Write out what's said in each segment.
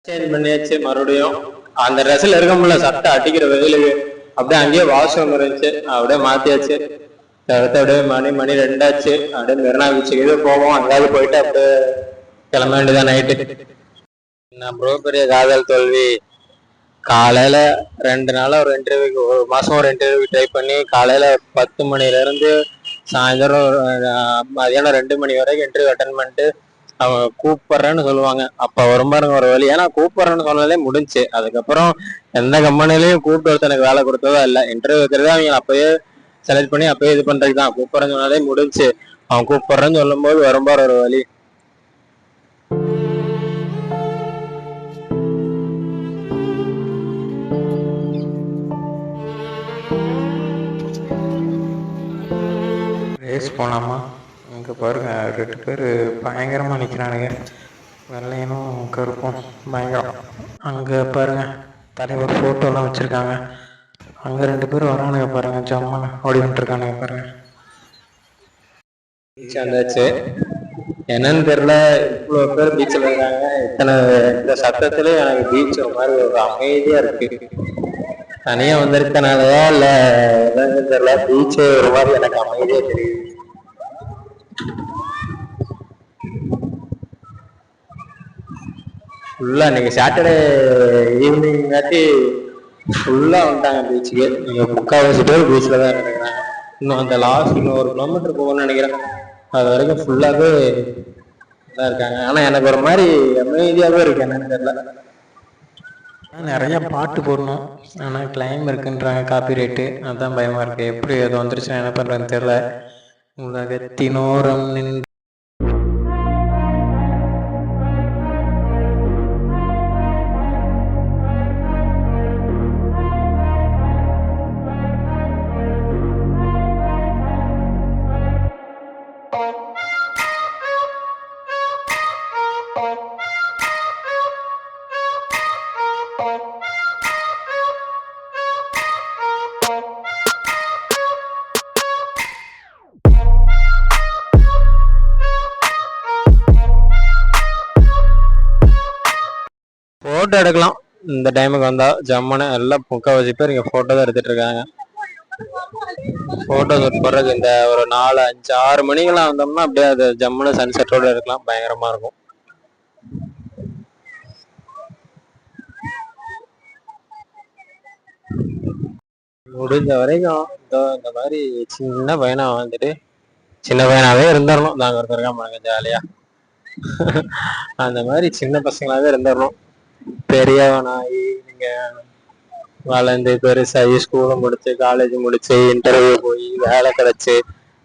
Change பண்ணியாச்சு மறுபடியும். அந்த ட்ரெஸ்ல இருக்க முடியல, சட்டை அடிக்கிற வெயிலுக்கு. அப்படியே அங்கேயே வாஷ்ரூம் இருந்துச்சு, அப்படியே மாத்தியாச்சு. அடுத்து அப்படியே மணி மணி 2 ஆச்சு. அப்படியே மெரினா பீச்சுக்கு இது போவோம், அங்கேயாவது போயிட்டு அப்படியே கிளம்ப வேண்டியதான் நைட்டு. என்ன ப்ரோ பெரிய காதல் தோல்வி. காலையில 2 நாளா ஒரு இன்டர்வியூக்கு, ஒரு மாசம் ஒரு இன்டர்வியூ ட்ரை பண்ணி காலையில 10 மணில இருந்து சாயந்தரம் மதியானம் 2 மணி வரைக்கும் இன்டர்வியூ அட்டன் பண்ணிட்டு அவங்க கூப்பிடுறேன்னு சொல்லுவாங்க. அப்ப வரும் பாருங்க ஒரு வழி. ஏன்னா கூப்பிடுறேன்னு சொன்னாலே முடிஞ்சு. அதுக்கப்புறம் எந்த கம்பெனிலையும் கூப்பிட்டு ஒருத்தர் எனக்கு வேலை கொடுத்ததா இல்லை. இன்டர்வியூ வைக்கிறதே அவங்க அப்பயே செலக்ட் பண்ணி அப்பயே இது பண்றதுக்கு தான். கூப்பிடுறேன்னு சொன்னாலே முடிஞ்சு. அவன் கூப்பிடுறேன்னு சொல்லும் போது வரும்பாரு ஒரு வழி. ரேஸ் போகலாமா? இங்கே பாருங்க 2 பேர் பயங்கரமாக நிற்கிறானுங்க. வெள்ளையனும் கருப்பும் பயங்கரம். அங்கே பாருங்க தலைவர் ஃபோட்டோலாம் வச்சுருக்காங்க. அங்கே 2 பேர் வரானுங்க பாருங்க, ஜம்மான் ஓடி வந்துருக்கானுங்க பாருங்க. பீச் வந்தாச்சு. என்னன்னு தெரியல, இவ்வளோ பேர் பீச்சில் இருக்காங்க. இந்த சத்தத்துல எனக்கு பீச் ஒரு மாதிரி ஒரு அமைதியா இருக்கு. தனியா வந்திருக்கனாலயா இல்ல என்னன்னு தெரியல, பீச் ஒரு மாதிரி எனக்கு அமைதியா தெரியுது. ஃபுல்லா இன்னைக்கு சாட்டர்டே ஈவினிங் காட்டி ஃபுல்லா வந்துட்டாங்க பீச்சுக்கு. நீங்க 3/4 பேர் பீச்ல தான் இருக்கிறாங்க. இன்னும் அந்த லாஸ்ட் இன்னும் 1 கிலோமீட்டர் போகணும்னு நினைக்கிறேன். அது வரைக்கும் ஃபுல்லாவே தான் இருக்காங்க. ஆனா எனக்கு ஒரு மாதிரி அமைதியாவே இருக்கு, என்னன்னு தெரியல. நிறைய பாட்டு போடணும், ஆனால் கிளைம் இருக்குன்றாங்க, காப்பி ரேட்டு. அதுதான் பயமாக இருக்குது. எப்படி அது வந்துருச்சுன்னா என்ன பண்ணுறதுன்னு தெரில. உலகத்தினோரம் நின்று போட்டோ எடுக்கலாம். இந்த டைமுக்கு வந்தா ஜம்முன்னு எல்லாம் 3/4 பேர் இங்க போட்டோ தான் எடுத்துட்டு இருக்காங்க. போட்டோ ஷூட் போடுறது இந்த ஒரு 4, 5, 6 மணிக்கெல்லாம் வந்தோம்னா அப்படியே அது ஜம்முன்னு சன்செட்டோட இருக்கலாம், பயங்கரமா இருக்கும். முடிஞ்ச வரைக்கும் இந்த மாதிரி சின்ன பையனா வந்துட்டு சின்ன பையனாவே இருந்துடணும். நாங்க ஒருத்தருக்கா ஜாலியா அந்த மாதிரி சின்ன பசங்களாவே இருந்துடணும். பெரியவனாகி நீங்க வளர்ந்து பெருசாகி ஸ்கூலை முடிச்சு காலேஜ் முடிச்சு இன்டர்வியூ போய் வேலை கிடைச்சு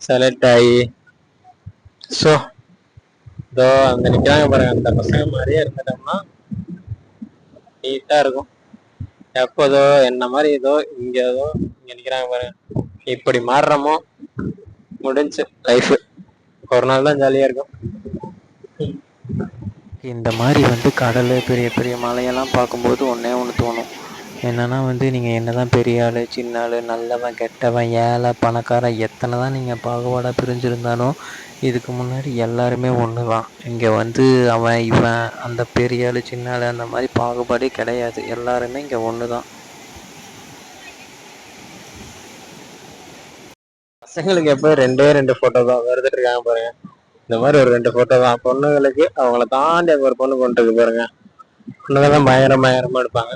செலக்ட் ஆகி ஸோ இதோ அந்த நிற்கிறாங்க பாருங்க, அந்த பசங்க மாதிரியே இருந்துட்டோம்னா நீட்டா இருக்கும். எப்போதோ என்ன மாதிரி ஏதோ இங்க நிற்கிறாங்க பாருங்க, இப்படி மாறுறோமோ முடிஞ்சு லைஃப். ஒரு நாள் தான் ஜாலியா இருக்கும். இந்த மாதிரி கடல், பெரிய பெரிய மலையெல்லாம் பார்க்கும்போது ஒன்றே ஒன்று தோணும். என்னென்னா நீங்கள் என்ன தான் பெரிய ஆள், சின்ன ஆள், நல்லவன், கெட்டவன், ஏழை, பணக்காரன், எத்தனை தான் நீங்கள் பாகுபாடாக பிரிஞ்சிருந்தாலும் இதுக்கு முன்னாடி எல்லாருமே ஒன்று தான். இங்கே அவன் இவன், அந்த பெரிய ஆள், சின்ன ஆள், அந்த மாதிரி பாகுபாடே கிடையாது. எல்லாருமே இங்கே ஒன்று தான். பசங்களுக்கு எப்போ 2 போட்டோ தான் வருதுட்டு இருக்காங்க பாருங்க. இந்த மாதிரி ஒரு 2 போட்டோ தான். பொண்ணுங்களுக்கு அவங்கள தாண்டி அங்க ஒரு பொண்ணு கொண்டு இருக்கு பாருங்க. பொண்ணுங்க தான் பயங்கரமா எடுப்பாங்க.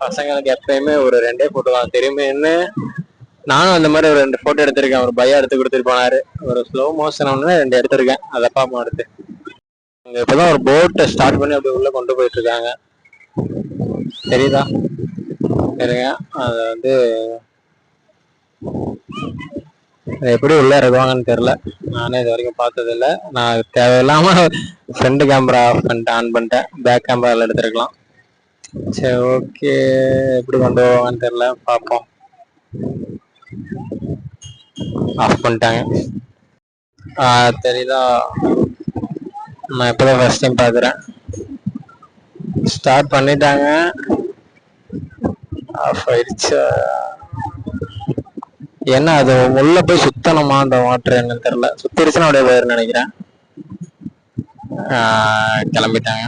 பசங்களுக்கு எப்பயுமே ஒரு 2 போட்டோ தான் தெரியுமேன்னு. நானும் அந்த மாதிரி ஒரு 2 போட்டோ எடுத்திருக்கேன். ஒரு பையா எடுத்து கொடுத்துட்டு போனாரு. ஒரு ஸ்லோ மோஷன் 2 எடுத்திருக்கேன். அதை பாப்பா எடுத்து இங்க இப்பதான் ஒரு போட்டை ஸ்டார்ட் பண்ணி அப்படியே உள்ள கொண்டு போயிட்டு இருக்காங்க. தெரியுதா? சரிங்க. அது எப்படி உள்ள இறக்குவாங்கன்னு தெரியல. நானே இது வரைக்கும் பார்த்தது இல்லை. நான் தேவையில்லாம ஃப்ரண்ட் கேமரா ஆஃப் பண்ணிட்டேன், ஆன் பண்ணிட்டேன். பேக் கேமரால எடுத்துருக்கலாம். சரி, ஓகே. எப்படி கொண்டு போவாங்கன்னு தெரியல, பார்ப்போம். ஆஃப் பண்ணிட்டாங்க. தெரியுதா? நான் இப்பதான் ஃபர்ஸ்ட் டைம் பார்க்குறேன். ஸ்டார்ட் பண்ணிட்டாங்க. ஆஃப் ஆயிடுச்சா? என்ன அது உள்ள போய் சுத்தணுமா அந்த வாட்டர்? என்னன்னு தெரியல. சுத்திருச்சுன்னா அப்படியே போயிருன்னு நினைக்கிறேன். கிளம்பிட்டாங்க.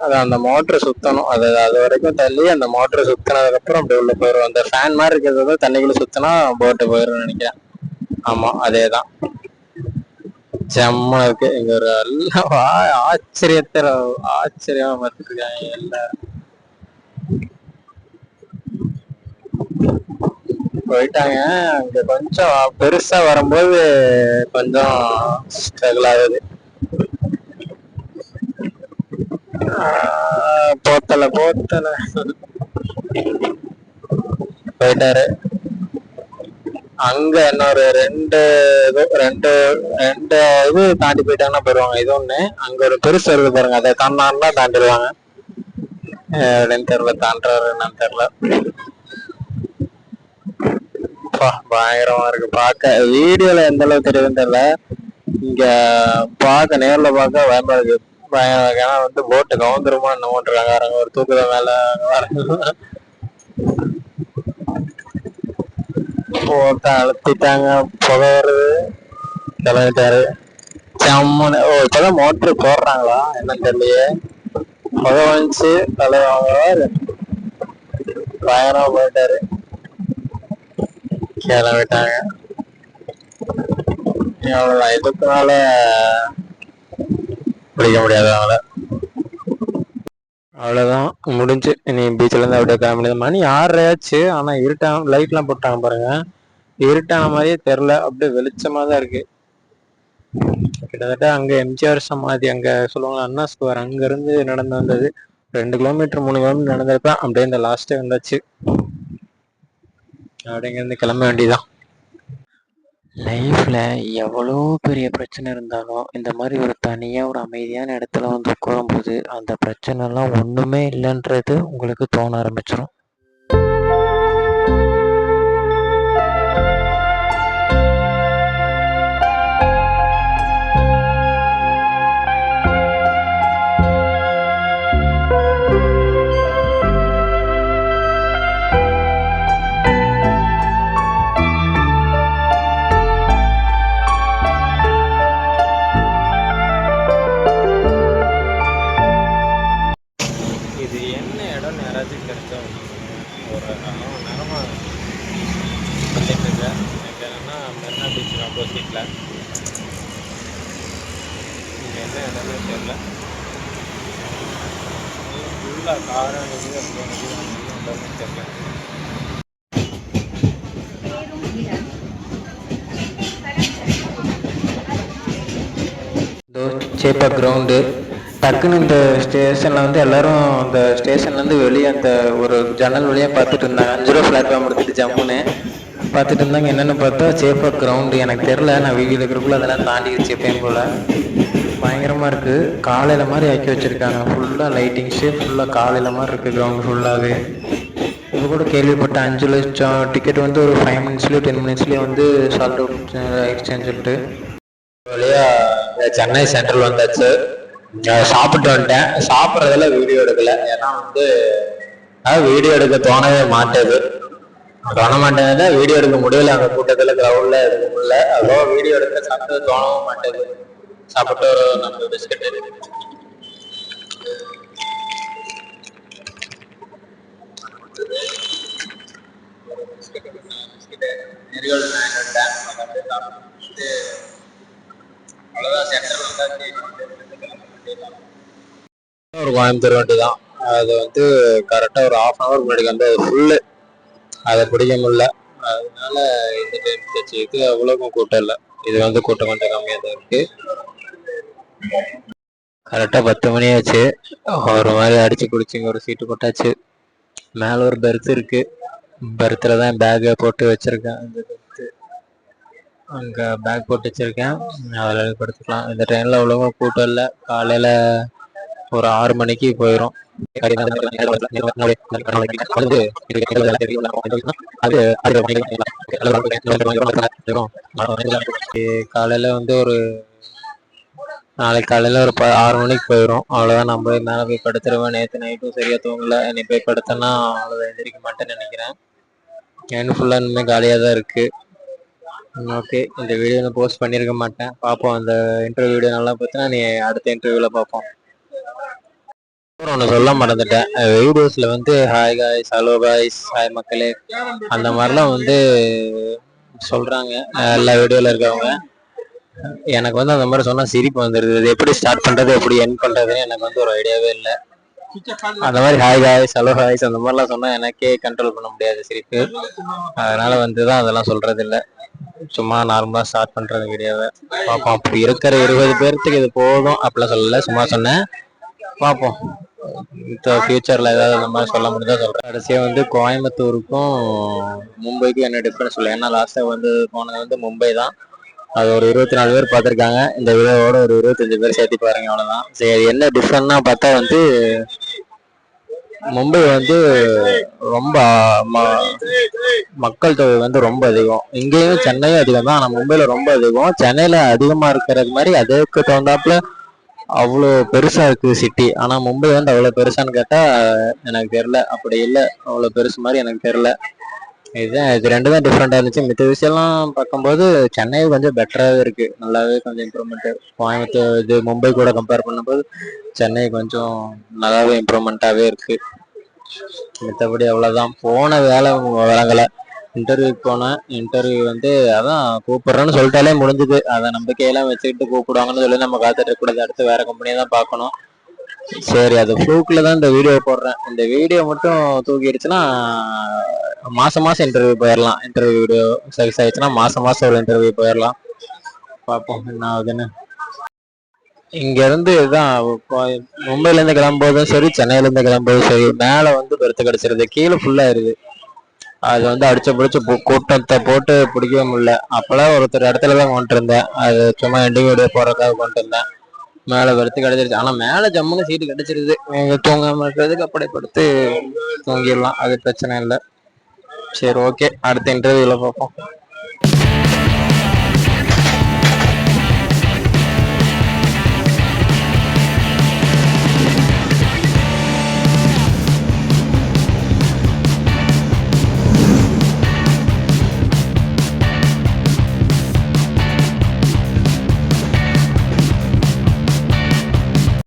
அது அந்த மோட்டரை சுத்தணும். அது வரைக்கும் தள்ளி அந்த மோட்டரை சுத்தினதுக்கு அப்புறம் அப்படி உள்ள போயிடும். அந்த ஃபேன் மாதிரி இருக்கிறது வந்து தண்ணிக்குள்ள சுத்தினா போட்டு போயிடும் நினைக்கிறேன். ஆமா, அதேதான். செம்ம இருக்கு. இங்க ஒரு எல்லாம் ஆச்சரியமா பார்த்துட்டு இருக்காங்க எல்லாரும். போயிட்டாங்க. அங்க கொஞ்சம் பெருசா வரும்போது கொஞ்சம் ஸ்ட்ரகிள் ஆகுது. போத்தல போயிட்டாரு. அங்க இன்னொரு ரெண்டு இது தாண்டி போயிட்டாங்கன்னா போயிருவாங்க. இது ஒண்ணு. அங்க ஒரு பெருசு இருக்கு பாருங்க, அதை தாண்டான்னா தாண்டிடுவாங்க. அப்படின்னு தெரியல, தாண்டாரு என்னன்னு தெரியல. பயங்கரமா இருக்கு பார்க்க. வீடியோல எந்த அளவுக்கு தெரியுதுன்னு தெரியல, இங்க நேர்ல பார்க்க பயமா இருக்கு. ஏன்னா வந்து போட்டு கவுந்துருமா என்ன ஓட்டுறாங்க, ஒரு தூக்குத மேல போட்ட அழுத்திட்டாங்க. புகை வருது. கிளம்பிட்டாரு. செம்மனு. இப்பதான் மோட்டர் போடுறாங்களா என்னன்னு தெரியலையே. புகை வந்துச்சு. தலைவாங்க பயங்கரமா போயிட்டாரு. கிளம்பிட்டாங்க. அவ்வளவுதான். இதுக்கு மேல பிடிக்க முடியாது அவங்கள. அவ்வளவுதான், முடிஞ்சு. இனி பீச்ல இருந்து அப்படியே கிளம்பினது. மணி 6:30 ஆனா இருட்டான லைட் எல்லாம் போட்டாங்க பாருங்க. இருட்டான மாதிரியே தெரியல, அப்படியே வெளிச்சமா தான் இருக்கு. கிட்டத்தட்ட அங்க எம்ஜிஆர் சமாதி அங்க சொல்லுவாங்க, அண்ணா ஸ்கொயர், அங்க இருந்து நடந்து வந்தது 2 கிலோமீட்டர் 3 கிலோமீட்டர் நடந்திருப்பேன். அப்படியே இந்த லாஸ்டே வந்தாச்சு. அப்படிங்க இருந்து கிளம்ப வேண்டியதான். லைஃப்ல எவ்வளோ பெரிய பிரச்சனை இருந்தாலும் இந்த மாதிரி ஒரு தனியாக ஒரு அமைதியான இடத்துல வந்து உட்காரும்போது அந்த பிரச்சனைலாம் ஒன்றுமே இல்லைன்றது உங்களுக்கு தோண ஆரம்பிச்சிடும். இது என்ன இடம்னு யாராச்சும் தெரிஞ்சா ஒரு நேரமா பண்ணிட்டு இருக்கேன். எனக்கு என்னன்னா மெரினா பீச் ஆப்போசிட்ல. இங்க என்ன இடம்னு தெரியல. ஃபுல்லா காரம் நிற்குது. இடம்னு தெரியல. சேப்பா கிரவுண்டு டக்குன்னு இந்த ஸ்டேஷனில் வந்து எல்லாரும் அந்த ஸ்டேஷன்லேருந்து வெளியே அந்த ஒரு ஜன்னல் வழியாக பார்த்துட்டு இருந்தாங்க. 5 ரூபா பிளாட்ஃபார்ம் எடுத்துட்டு ஜம்முன்னு பார்த்துட்டு இருந்தாங்க. என்னென்னு பார்த்தா சேப்பா கிரவுண்டு. எனக்கு தெரில, நான் வீடியோ இருக்கிறக்குள்ள அதெல்லாம் தாண்டிடுச்சு எப்பயும் போல். பயங்கரமாக இருக்குது. காலையில் மாதிரி ஆக்கி வச்சுருக்காங்க. ஃபுல்லாக லைட்டிங்ஸு, ஃபுல்லாக காலையில் மாதிரி இருக்குது கிரவுண்டு ஃபுல்லாகவே. இப்போ கூட கேள்விப்பட்ட 5 லட்சம் டிக்கெட் வந்து ஒரு 5 மினிட்ஸ்லேயோ 10 மினிட்ஸ்லேயே வந்து சால்ட் அவுட் ஆயிடுச்சுன்னு சொல்லிட்டு. வழியா சென்னை சென்ட்ரல் வந்தாச்சு. சாப்பிட்டு வந்துட்டேன். சாப்பிட்றதுல வீடியோ எடுக்கல, ஏன்னா வந்து வீடியோ எடுக்க தோணவே மாட்டேது. வீடியோ எடுக்க முடியல. அந்த கூட்டத்துல கிரவுண்ட்ல எடுக்க முடியல. அதோ வீடியோ எடுக்க சாப்பிட்டு தோணவும் மாட்டேது. சாப்பிட்டு ஒரு 4 பிஸ்கட் ஒரு கோயம்புத்தூர் வண்டி தான். அது வந்து கரெக்டா ஒரு 1/2 hour முன்னாடி வந்து அது ஃபுல்லு. அதை பிடிக்க முடியல. அதனால இந்த டைம் போச்சு. இது அவ்வளோக்கும் கூட்டம் இல்லை. இது வந்து கூட்டம் கொஞ்சம் கம்மியாக தான் இருக்கு. கரெக்டா 10 மணி ஆச்சு. ஒரு மாதிரி அடிச்சு குடிச்சுங்க ஒரு சீட்டு போட்டாச்சு. மேல ஒரு பெர்த் இருக்கு. பெர்த்தில் தான் பேக்கை போட்டு வச்சிருக்கேன். அந்த பெர்த்து அங்கே பேக் போட்டு வச்சிருக்கேன். அதில் படுத்துக்கலாம். இந்த ட்ரெயினில் அவ்வளோவா கூட்டம் இல்லை. காலையில் ஒரு 6 மணிக்கு போயிடும். காலையில வந்து ஒரு நாளைக்கு காலையில ஒரு 6 மணிக்கு போயிடும். அவ்வளோதான். நம்ம மேலே போய் படுத்துருவேன். நேற்று நைட்டும் சரியா தூங்கல. நீ போய் படுத்தேன்னா அவ்வளோதான், எந்திரிக்க மாட்டேன்னு நினைக்கிறேன். ஏன்னு ஃபுல்லாக இனிமேல் காலியாக தான் இருக்கு. ஓகே, இந்த வீடியோ போஸ்ட் பண்ணியிருக்க மாட்டேன். பார்ப்போம். அந்த இன்டர்வியூ வீடியோ நல்லா பார்த்தினா நீ அடுத்த இன்டர்வியூவில் பார்ப்போம். ஒன்று சொல்ல மறந்துட்டேன். வீடியோஸ்ல வந்து hi guys, hello guys, hi மக்களே அந்த மாதிரிலாம் வந்து சொல்றாங்க எல்லா வீடியோல இருக்கவங்க. எனக்கு வந்து அந்த மாதிரி சொன்னா சிரிப்பு வந்துடுது. இது எப்படி ஸ்டார்ட் பண்றது, எப்படி என் பண்றதுன்னு எனக்கு வந்து ஒரு ஐடியாவே இல்லை. அந்த மாதிரி ஹாய் காய்ஸ், ஹலோ காய்ஸ் அந்த மாதிரிலாம் சொன்னா எனக்கே கண்ட்ரோல் பண்ண முடியாது சிரிப்பு. அதனால வந்துதான் அதெல்லாம் சொல்றது இல்லை. சும்மா நார்மலா ஸ்டார்ட் பண்றது வீடியோவை பார்ப்போம். அப்படி இருக்கிற 20 பேர்த்துக்கு இது போதும் அப்படிலாம் சொல்லல, சும்மா சொன்னேன். பார்ப்போம் ஃபியூச்சர்ல ஏதாவது அந்த மாதிரி சொல்ல முடிஞ்சா சொல்றேன். கடைசியா வந்து கோயம்புத்தூருக்கும் மும்பைக்கும் என்ன டிஃபரன்ஸ் இல்லை. ஏன்னா லாஸ்டா வந்து போனது வந்து மும்பை தான். அது ஒரு 24 பேர் பார்த்துருக்காங்க. இந்த வீடியோவோட ஒரு 25 பேர் சேர்த்து பாருங்க, அவ்வளவுதான். சரி, என்ன டிஃபரெண்ட்னா பார்த்தா வந்து மும்பை வந்து ரொம்ப மக்கள் தொகை வந்து ரொம்ப அதிகம். இங்கேயும் சென்னையும் அதிகம் தான், ஆனா மும்பைல ரொம்ப அதிகம். சென்னையில அதிகமா இருக்கிறது மாதிரி அதுக்கு தகுந்தாப்புல அவ்வளோ பெருசா இருக்கு சிட்டி. ஆனா மும்பை வந்து அவ்வளவு பெருசான்னு கேட்டா எனக்கு தெரியல. அப்படி இல்லை, அவ்வளவு பெருசு மாதிரி எனக்கு தெரியல. இது ரெண்டு தான் டிஃப்ரெண்டா இருந்துச்சு. மித்த விஷயம்லாம் பார்க்கும்போது சென்னை கொஞ்சம் பெட்டராகவே இருக்கு, நல்லாவே கொஞ்சம் இம்ப்ரூவ்மெண்ட். கோயம்புத்தூர் இது மும்பை கூட கம்பேர் பண்ணும்போது சென்னை கொஞ்சம் நல்லாவே இம்ப்ரூவ்மெண்ட்டாகவே இருக்கு. மற்றபடி அவ்வளோதான். போன வேலை வழங்கலை. இன்டர்வியூக்கு போனேன். இன்டர்வியூ வந்து அதான் கூப்பிட்றேன்னு சொல்லிட்டாலே முடிஞ்சுது. அதை நம்பிக்கையெல்லாம் வச்சுக்கிட்டு கூப்பிடுவாங்கன்னு சொல்லி நம்ம காத்துட்டு இருக்கக்கூடாது. அடுத்து வேற கம்பெனியை தான் பார்க்கணும். சரி, அது ஃப்ளூக்ல தான் இந்த வீடியோ போடுறேன். இந்த வீடியோ மட்டும் தூக்கிடுச்சுன்னா மாசம் மாசம் இன்டர்வியூ போயிடலாம். இன்டர்வியூ வீடியோ சக்ஸஸ் ஆயிடுச்சுன்னா மாசம் மாசம் ஒரு இன்டர்வியூ போயிடலாம். பார்ப்போம் என்ன ஆகுதுன்னு. இங்க இருந்து இதுதான் மும்பைல இருந்து கிளம்பும்போதும் சரி, சென்னையில இருந்து கிளம்பும்போதும் சரி, மேல வந்து பெருத்து கிடைச்சிருது, கீழே ஃபுல்லா இருது. அது வந்து அடிச்ச பிடிச்ச கூட்டத்தை போட்டு பிடிக்கவே முடியல. அப்பெல்லாம் ஒருத்தர் இடத்துலதான் கொண்டு இருந்தேன். அது சும்மா எண்டிங் வீடியோ போறதுக்காக கொண்டு இருந்தேன். மேல வெறுத்து கிடைச்சிருச்சு. ஆனா மேல ஜம்முன்னு சீட்டு கிடைச்சிருது. தூங்காம இருக்கிறதுக்கு அப்படியே படுத்து தூங்கிடலாம், அது பிரச்சனை இல்லை. சரி, ஓகே, அடுத்த இன்டர்வியூல பார்ப்போம்.